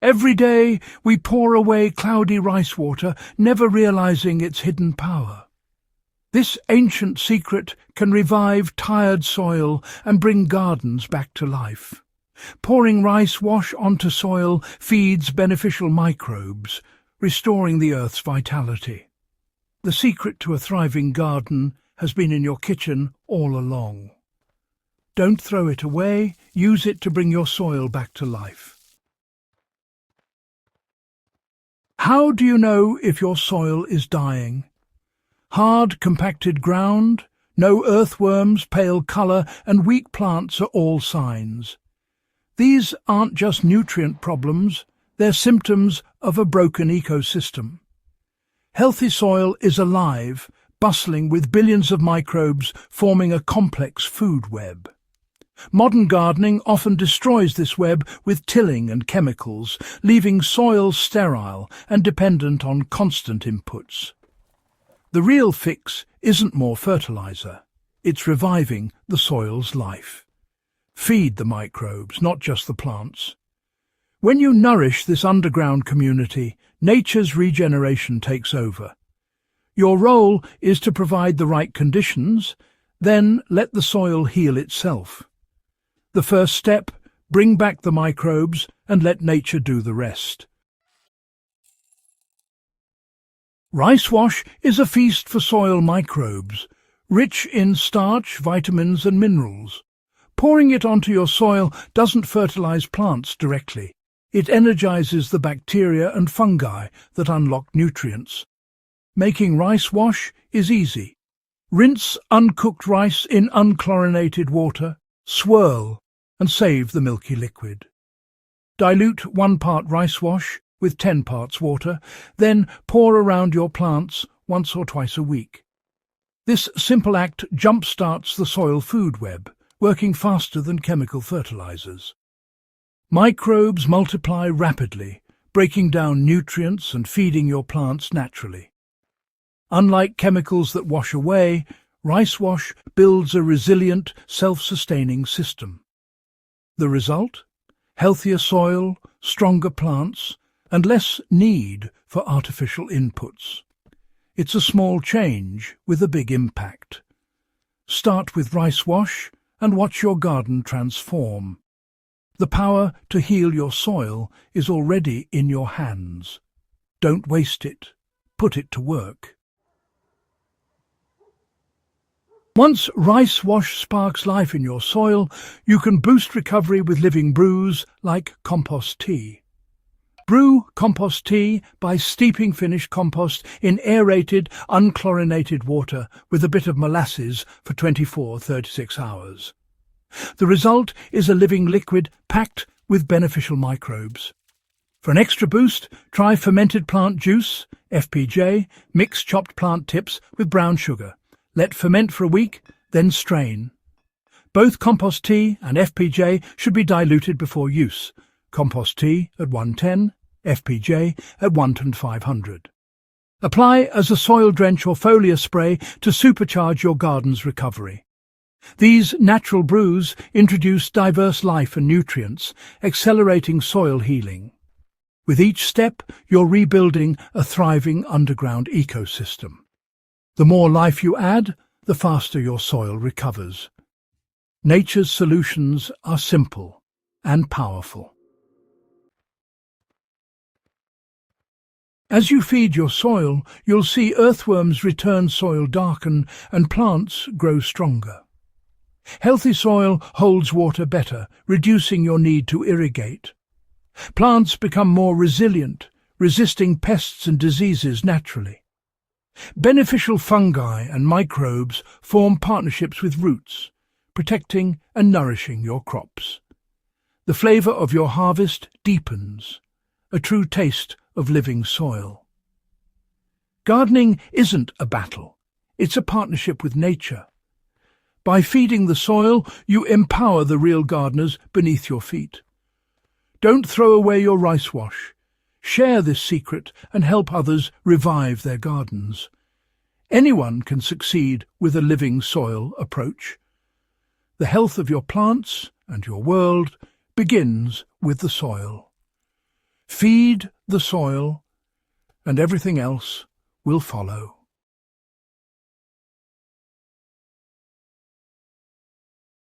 Every day we pour away cloudy rice water, never realizing its hidden power. This ancient secret can revive tired soil and bring gardens back to life. Pouring rice wash onto soil feeds beneficial microbes, restoring the earth's vitality. The secret to a thriving garden has been in your kitchen all along. Don't throw it away, use it to bring your soil back to life. How do you know if your soil is dying? Hard, compacted ground, no earthworms, pale colour, and weak plants are all signs. These aren't just nutrient problems, they're symptoms of a broken ecosystem. Healthy soil is alive, bustling with billions of microbes forming a complex food web. Modern gardening often destroys this web with tilling and chemicals, leaving soil sterile and dependent on constant inputs. The real fix isn't more fertilizer, it's reviving the soil's life. Feed the microbes, not just the plants. When you nourish this underground community, nature's regeneration takes over. Your role is to provide the right conditions, then let the soil heal itself. The first step, bring back the microbes and let nature do the rest. Rice wash is a feast for soil microbes, rich in starch, vitamins and minerals. Pouring it onto your soil doesn't fertilize plants directly. It energizes the bacteria and fungi that unlock nutrients. Making rice wash is easy. Rinse uncooked rice in unchlorinated water, swirl, and save the milky liquid. Dilute 1 part rice wash with 10 parts water, then pour around your plants once or twice a week. This simple act jump-starts the soil food web, working faster than chemical fertilizers. Microbes multiply rapidly, breaking down nutrients and feeding your plants naturally. Unlike chemicals that wash away, rice wash builds a resilient, self-sustaining system. The result? Healthier soil, stronger plants, and less need for artificial inputs. It's a small change with a big impact. Start with rice wash and watch your garden transform. The power to heal your soil is already in your hands. Don't waste it. Put it to work. Once rice wash sparks life in your soil, you can boost recovery with living brews like compost tea. Brew compost tea by steeping finished compost in aerated, unchlorinated water with a bit of molasses for 24-36 hours. The result is a living liquid packed with beneficial microbes. For an extra boost, try fermented plant juice, FPJ, mix chopped plant tips with brown sugar. Let ferment for a week, then strain. Both compost tea and FPJ should be diluted before use. Compost tea at 110, FPJ at 1:500. Apply as a soil drench or foliar spray to supercharge your garden's recovery. These natural brews introduce diverse life and nutrients, accelerating soil healing. With each step, you're rebuilding a thriving underground ecosystem. The more life you add, the faster your soil recovers. Nature's solutions are simple and powerful. As you feed your soil, you'll see earthworms return soil darken and plants grow stronger. Healthy soil holds water better, reducing your need to irrigate. Plants become more resilient, resisting pests and diseases naturally. Beneficial fungi and microbes form partnerships with roots, protecting and nourishing your crops. The flavour of your harvest deepens, a true taste of living soil. Gardening isn't a battle, it's a partnership with nature. By feeding the soil, you empower the real gardeners beneath your feet. Don't throw away your rice wash. Share this secret and help others revive their gardens. Anyone can succeed with a living soil approach. The health of your plants and your world begins with the soil. Feed the soil, and everything else will follow.